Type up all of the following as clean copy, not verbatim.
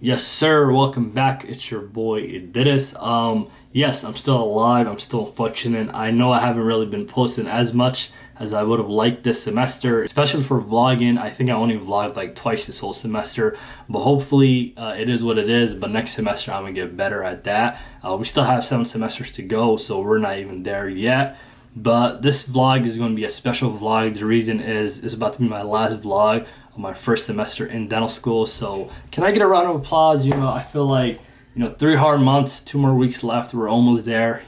Yes, sir. Welcome back. It's your boy Idiris. Yes, I'm still alive. I'm still functioning. I know I haven't really been posting as much as I would have liked this semester, especially for vlogging. I think I only vlogged like twice this whole semester, but hopefully it is what it is. But next semester I'm gonna get better at that. We still have 7 semesters to go, so we're not even there yet. But this vlog is going to be a special vlog. The reason is it's about to be my last vlog of my first semester in dental school. So can I get a round of applause? I feel like 3 hard months, 2 more weeks left. We're almost there,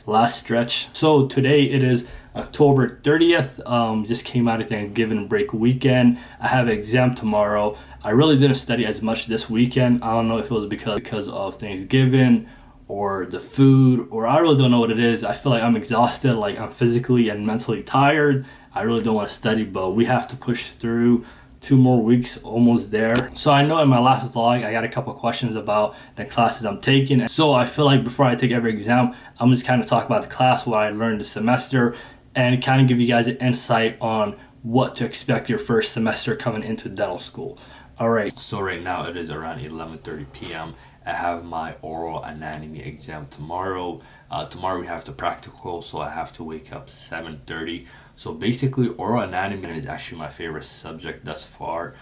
last stretch. So today it is October 30th. Just came out of Thanksgiving break weekend. I have an exam tomorrow. I really didn't study as much this weekend. I don't know if it was because of Thanksgiving or the food, or I really don't know what it is. I feel like I'm exhausted, like I'm physically and mentally tired. I really don't want to study, but we have to push through. 2 more weeks, almost there. So I know in my last vlog I got a couple questions about the classes I'm taking, so I feel like before I take every exam I'm just kind of talk about the class, what I learned this semester, and kind of give you guys an insight on what to expect your first semester coming into dental school. Alright, so right now it is around 11:30 p.m. I have my oral anatomy exam tomorrow. Tomorrow we have the practical, so I have to wake up 7:30. So basically oral anatomy is actually my favorite subject thus far.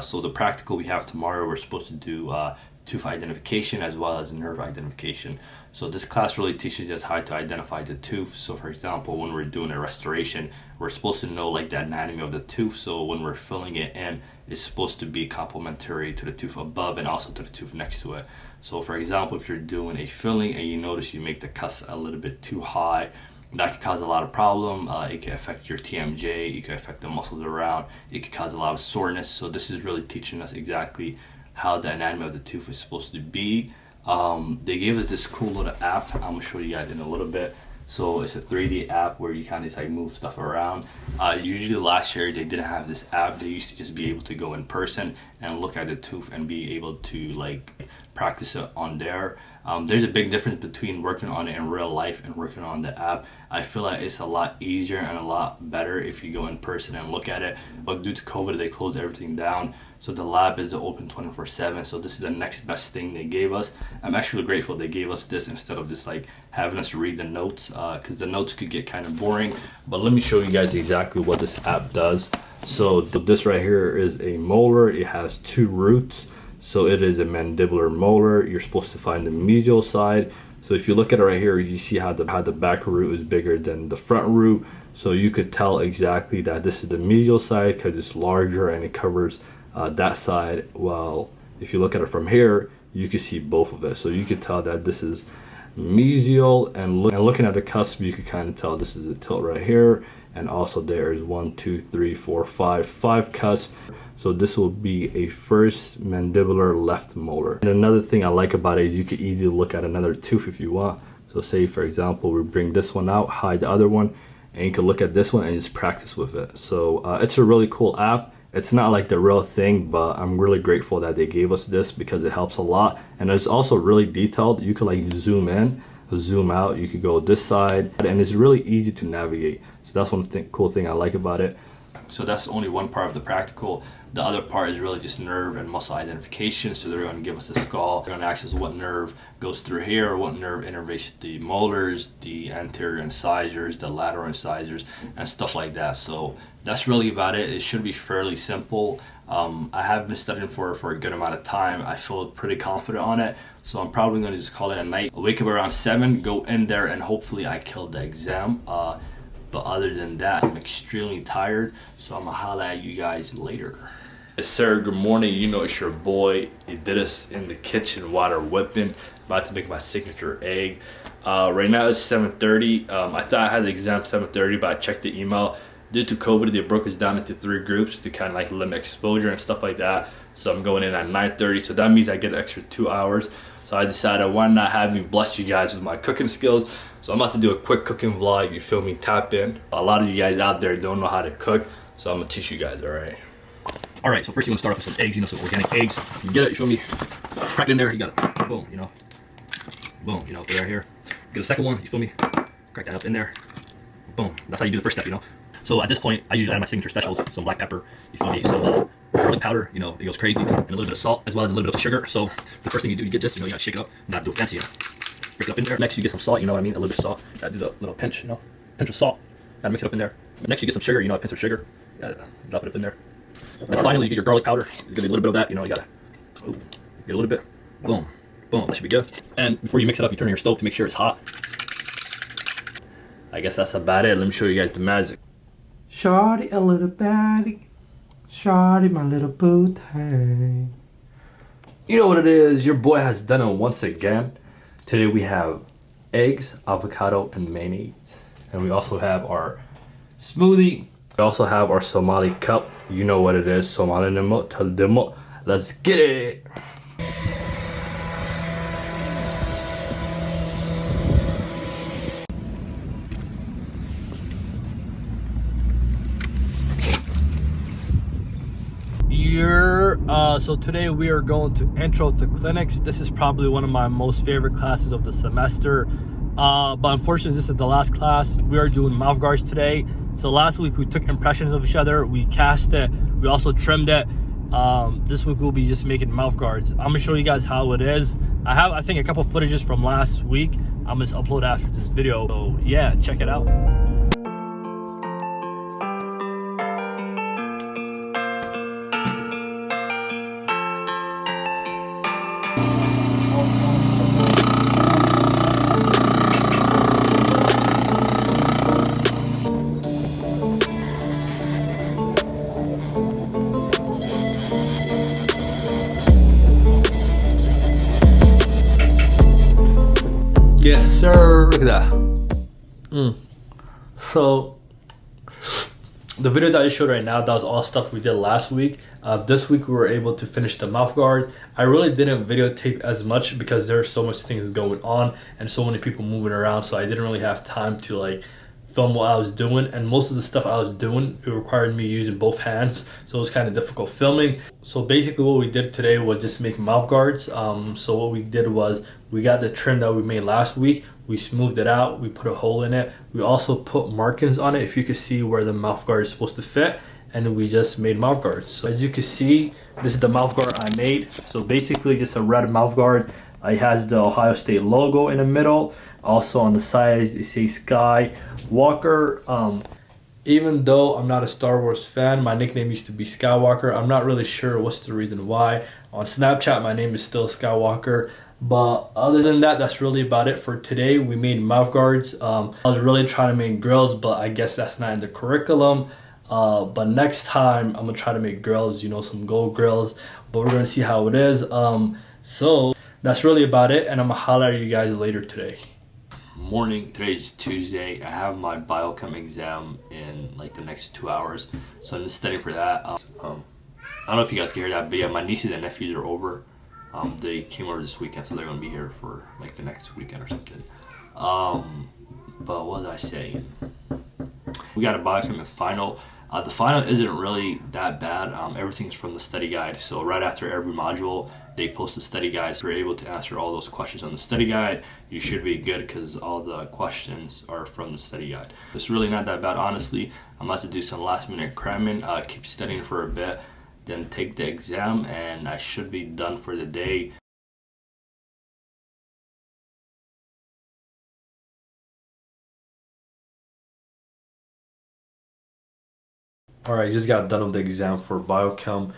So the practical we have tomorrow, we're supposed to do tooth identification as well as nerve identification. So this class really teaches us how to identify the tooth. So for example, when we're doing a restoration, we're supposed to know like the anatomy of the tooth. So when we're filling it in, it's supposed to be complementary to the tooth above and also to the tooth next to it. So for example, if you're doing a filling and you notice you make the cusp a little bit too high, that could cause a lot of problem. It can affect your TMJ, it can affect the muscles around, it could cause a lot of soreness. So this is really teaching us exactly how the anatomy of the tooth is supposed to be. They gave us this cool little app. I'm gonna show you guys in a little bit. So it's a 3D app where you kind of like move stuff around. Usually last year they didn't have this app. They used to just be able to go in person and look at the tooth and be able to like practice it on there. There's a big difference between working on it in real life and working on the app. I feel like it's a lot easier and a lot better if you go in person and look at it. But due to COVID, they closed everything down. So the lab is open 24/7. So this is the next best thing they gave us. I'm actually grateful they gave us this instead of just like having us read the notes, because the notes could get kind of boring. But let me show you guys exactly what this app does. So this right here is a molar. It has 2 roots. So it is a mandibular molar. You're supposed to find the medial side. So if you look at it right here, you see how the back root is bigger than the front root. So you could tell exactly that this is the medial side because it's larger and it covers that side. Well, if you look at it from here, you can see both of it. So you could tell that this is mesial, and looking at the cusp, you could kind of tell this is a tilt right here. And also there is 1, 2, 3, 4, 5 cusps. So this will be a first mandibular left molar. And another thing I like about it is you can easily look at another tooth if you want. So say for example, we bring this one out, hide the other one, and you can look at this one and just practice with it. So it's a really cool app. It's not like the real thing, but I'm really grateful that they gave us this because it helps a lot. And it's also really detailed. You could like zoom in, zoom out, you could go this side, and it's really easy to navigate. So that's one cool thing I like about it. So that's only one part of the practical. The other part is really just nerve and muscle identification. So they're going to give us a skull. They're going to ask us what nerve goes through here, what nerve innervates the molars, the anterior incisors, the lateral incisors, and stuff like that. So that's really about it. It should be fairly simple. I have been studying for a good amount of time. I feel pretty confident on it. So I'm probably going to just call it a night. I'll wake up around 7, go in there, and hopefully I killed the exam. But other than that, I'm extremely tired. So I'm going to holla at you guys later. Yes, sir. Good morning. It's your boy Idiris in the kitchen, water whipping, about to make my signature egg. Right now it's 7:30. I thought I had the exam 7:30, but I checked the email. Due to COVID, they broke us down into 3 groups to kind of like limit exposure and stuff like that. So I'm going in at 9:30. So that means I get an extra 2 hours. So I decided why not have me bless you guys with my cooking skills. So I'm about to do a quick cooking vlog. You feel me? Tap in. A lot of you guys out there don't know how to cook, so I'm gonna teach you guys. All right, so first you want to start off with some eggs, some organic eggs. You get it, you feel me? Crack it in there, you got it. Boom, boom, put it right here. Get a second one, you feel me? Crack that up in there. Boom, that's how you do the first step, So at this point, I usually add my signature specials, some black pepper, you feel me, some garlic powder, you know, it goes crazy, and a little bit of salt, as well as a little bit of sugar. So the first thing you do, you get this, you know, you gotta shake it up, not do it fancy, you know. Break it up in there. Next, you get some salt, you know what I mean, a little bit of salt. Gotta do the little pinch, you know, pinch of salt. Gotta mix it up in there. Next, you get some sugar, you know, a pinch of sugar. Gotta drop it up in there. And finally, you get your garlic powder. You get a little bit of that, you know, you gotta, get a little bit. Boom, boom, that should be good. And before you mix it up, you turn on your stove to make sure it's hot. I guess that's about it. Let me show you guys the magic. Shawty, a little baddie. Shawty, my little booty. You know what it is, your boy has done it once again. Today we have eggs, avocado, and mayonnaise. And we also have our smoothie. We also have our Somali cup. You know what it is, Somali nimo, taldimo. Let's get it. So today we are going to Intro to Clinics. This is probably one of my most favorite classes of the semester. But unfortunately, this is the last class. We are doing mouth guards today. So last week we took impressions of each other. We cast it. We also trimmed it. This week we'll be just making mouth guards. I'm gonna show you guys how it is. I have, I think, a couple footages from last week. I'm gonna upload after this video. So yeah, check it out. Yes, sir. Look at that. So, the video that I showed right now, that was all stuff we did last week. This week we were able to finish the mouth guard. I really didn't videotape as much because there are so much things going on and so many people moving around. So I didn't really have time to like film what I was doing, and most of the stuff I was doing, it required me using both hands, so it was kind of difficult filming. So basically what we did today was just make mouth guards. So what we did was we got the trim that we made last week, we smoothed it out, we put a hole in it, we also put markings on it if you could see where the mouth guard is supposed to fit, and then we just made mouth guards. So as you can see, this is the mouth guard I made. So basically just a red mouth guard. It has the Ohio State logo in the middle. Also on the sides it says Sky Walker. Even though I'm not a Star Wars fan, my nickname used to be Skywalker. I'm not really sure what's the reason why. On Snapchat my name is still Skywalker. But other than that, that's really about it for today. We made mouth guards. I was really trying to make grills, but I guess that's not in the curriculum. But next time I'm gonna try to make grills, you know, some gold grills. But we're gonna see how it is. So that's really about it, and I'm gonna holler at you guys later today. Morning, today's Tuesday. I have my Biochem exam in like the next 2 hours, so I'm just studying for that. I don't know if you guys can hear that, but yeah, my nieces and nephews are over. They came over this weekend, so they're gonna be here for like the next weekend or something. But what was I saying? We got a Biochem in final. The final isn't really that bad. Everything's from the study guide. So right after every module, they post a study guide. So you're able to answer all those questions on the study guide. You should be good because all the questions are from the study guide. It's really not that bad, honestly. I'm about to do some last minute cramming, keep studying for a bit, then take the exam, and I should be done for the day. Alright, just got done with the exam for Biochem.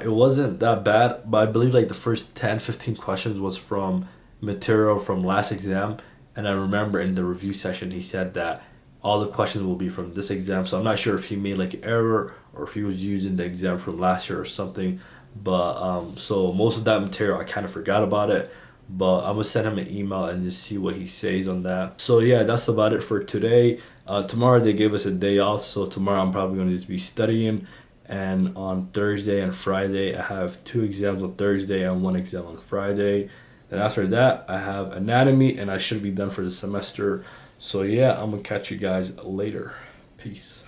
It wasn't that bad, but I believe like the first 10-15 questions was from material from last exam. And I remember in the review session he said that all the questions will be from this exam. So I'm not sure if he made like an error or if he was using the exam from last year or something. But so most of that material I kind of forgot about it. But I'm gonna send him an email and just see what he says on that. So yeah, that's about it for today. Tomorrow they gave us a day off, so tomorrow I'm probably going to just be studying. And on Thursday and Friday I have 2 exams on Thursday and 1 exam on Friday. And after that I have anatomy, and I should be done for the semester. So yeah, I'm gonna catch you guys later. Peace.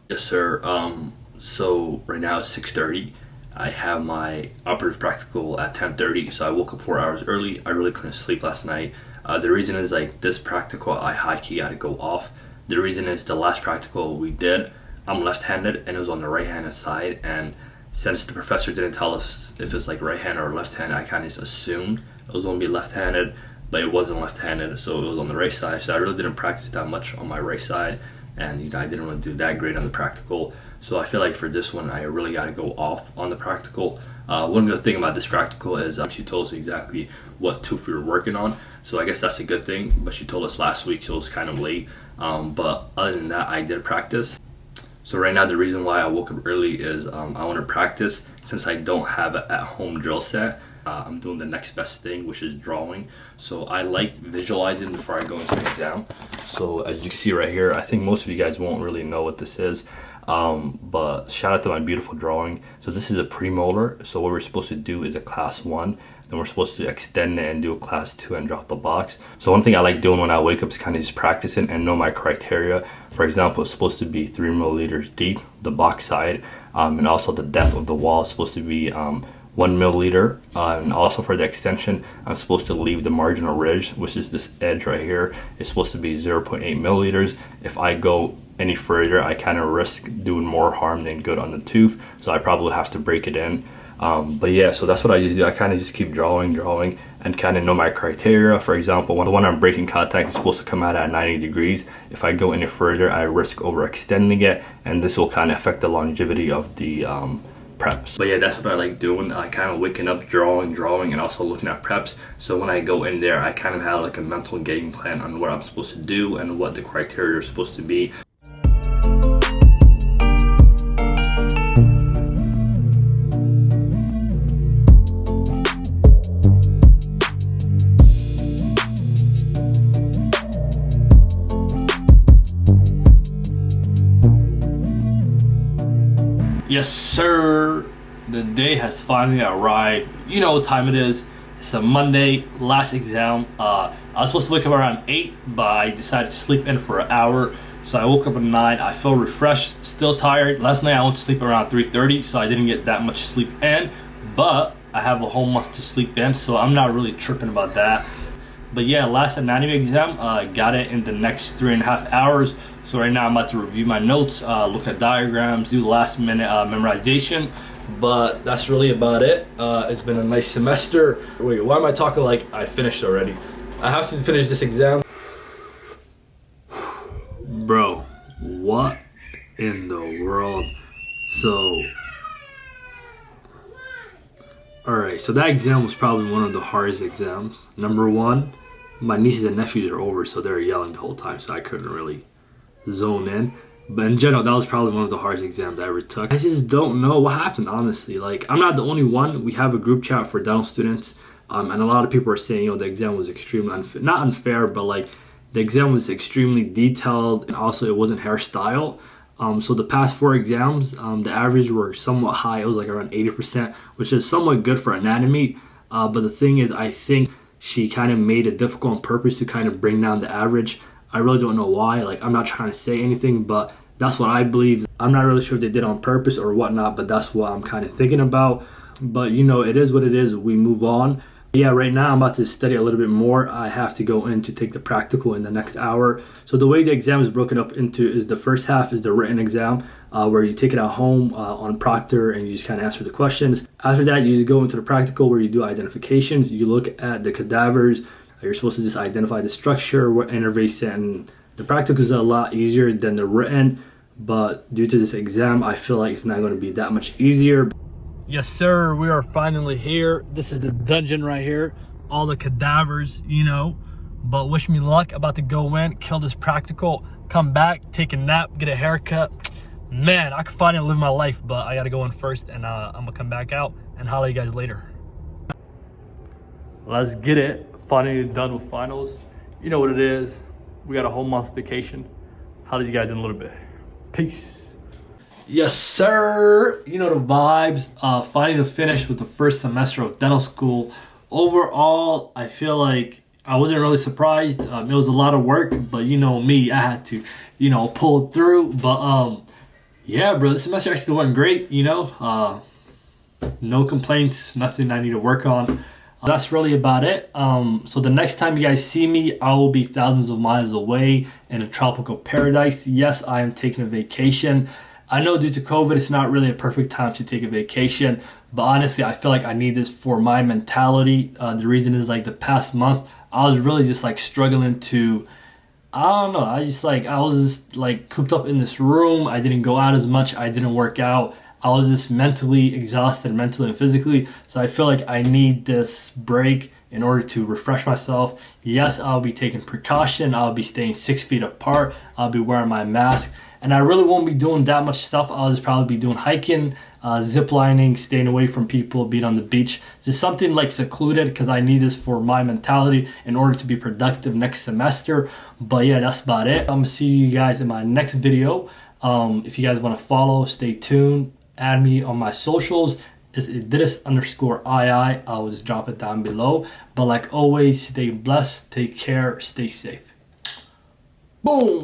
Yes sir. So right now it's 6:30. I have my operative practical at 10:30, so I woke up 4 hours early. I really couldn't sleep last night. The reason is like this practical, I high-key had to go off The reason is the last practical we did, I'm left-handed and it was on the right-handed side, and since the professor didn't tell us if it's like right-handed or left-handed, I kind of just assumed it was going to be left-handed, but it wasn't left-handed, so it was on the right side. So I really didn't practice that much on my right side, and you know, I didn't really do that great on the practical. So I feel like for this one, I really got to go off on the practical. One good thing about this practical is she told us exactly what tooth we were working on, so I guess that's a good thing. But she told us last week, so it was kind of late. But other than that, I did practice. So right now, the reason why I woke up early is I want to practice. Since I don't have an at-home drill set, I'm doing the next best thing, which is drawing. So I like visualizing before I go into the exam. So as you can see right here, I think most of you guys won't really know what this is. But shout out to my beautiful drawing. So this is a premolar. So what we're supposed to do is a class 1. Then we're supposed to extend it and do a class 2 and drop the box. So one thing I like doing when I wake up is kind of just practicing and know my criteria. For example, it's supposed to be 3 milliliters deep, the box side, and also the depth of the wall is supposed to be 1 milliliter. And also for the extension, I'm supposed to leave the marginal ridge, which is this edge right here, is supposed to be 0.8 milliliters. If I go any further, I kind of risk doing more harm than good on the tooth, so I probably have to break it in. But yeah, so that's what I usually do. I kind of just keep drawing and kind of know my criteria. For example, the one I'm breaking contact is supposed to come out at 90 degrees. If I go any further, I risk overextending it, and this will kind of affect the longevity of the preps. But yeah, that's what I like doing. I kind of waking up, drawing, and also looking at preps. So when I go in there, I kind of have like a mental game plan on what I'm supposed to do and what the criteria are supposed to be. Yes, sir. The day has finally arrived. You know what time it is. It's a Monday, last exam. I was supposed to wake up around 8, but I decided to sleep in for an hour. So I woke up at 9. I feel refreshed, still tired. Last night I went to sleep around 3:30, so I didn't get that much sleep in. But I have a whole month to sleep in, so I'm not really tripping about that. But yeah, last anatomy exam, got it in the next 3.5 hours. So right now I'm about to review my notes, look at diagrams, do last minute memorization. But that's really about it. It's been a nice semester. Wait, why am I talking like I finished already? I have to finish this exam. Bro, what in the world? So, alright, so that exam was probably one of the hardest exams. Number one, my nieces and nephews are over, so they were yelling the whole time, so I couldn't really zone in. But in general, that was probably one of the hardest exams I ever took. I just don't know what happened, honestly. Like, I'm not the only one. We have a group chat for dental students, and a lot of people are saying, you know, the exam was extremely unfair. Not unfair, but like, the exam was extremely detailed, and also it wasn't hairstyle. So the past 4 exams, the average were somewhat high. It was like around 80%, which is somewhat good for anatomy. But the thing is, I think she kind of made it difficult on purpose to kind of bring down the average. I really don't know why. Like, I'm not trying to say anything, but that's what I believe. I'm not really sure if they did on purpose or whatnot, but that's what I'm kind of thinking about. But, you know, it is what it is. We move on. Yeah, right now I'm about to study a little bit more. I have to go in to take the practical in the next hour. So the way the exam is broken up into is the first half is the written exam, where you take it at home on proctor and you just kind of answer the questions. After that, you just go into the practical where you do identifications. You look at the cadavers. You're supposed to just identify the structure, what innervase, and the practical is a lot easier than the written. But due to this exam, I feel like it's not going to be that much easier. Yes, sir. We are finally here. This is the dungeon right here. All the cadavers, you know. But wish me luck. About to go in, kill this practical, come back, take a nap, get a haircut. Man, I could finally live my life, but I got to go in first, and I'm going to come back out and holler at you guys later. Let's get it. Finally done with finals. You know what it is. We got a whole month vacation. Holler at you guys in a little bit. Peace. Yes, sir. You know the vibes. Finally to finish with the first semester of dental school. Overall, I feel like I wasn't really surprised. It was a lot of work, but you know me, I had to, you know, pull through. But yeah, bro, this semester actually went great. You know, no complaints, nothing I need to work on. That's really about it. So the next time you guys see me, I will be thousands of miles away in a tropical paradise. Yes, I am taking a vacation. I know due to COVID, it's not really a perfect time to take a vacation, but honestly, I feel like I need this for my mentality. The reason is like the past month, I was really just like struggling to, I don't know, I was just like cooped up in this room. I didn't go out as much. I didn't work out. I was just mentally exhausted, mentally and physically. So I feel like I need this break in order to refresh myself. Yes, I'll be taking precaution. I'll be staying 6 feet apart. I'll be wearing my mask. And I really won't be doing that much stuff. I'll just probably be doing hiking, zip lining, staying away from people, being on the beach. Just something like secluded, because I need this for my mentality in order to be productive next semester. But yeah, that's about it. I'm gonna see you guys in my next video. If you guys want to follow, stay tuned. Add me on my socials. It's Idiris_II. I will just drop it down below. But like always, stay blessed, take care, stay safe. Boom.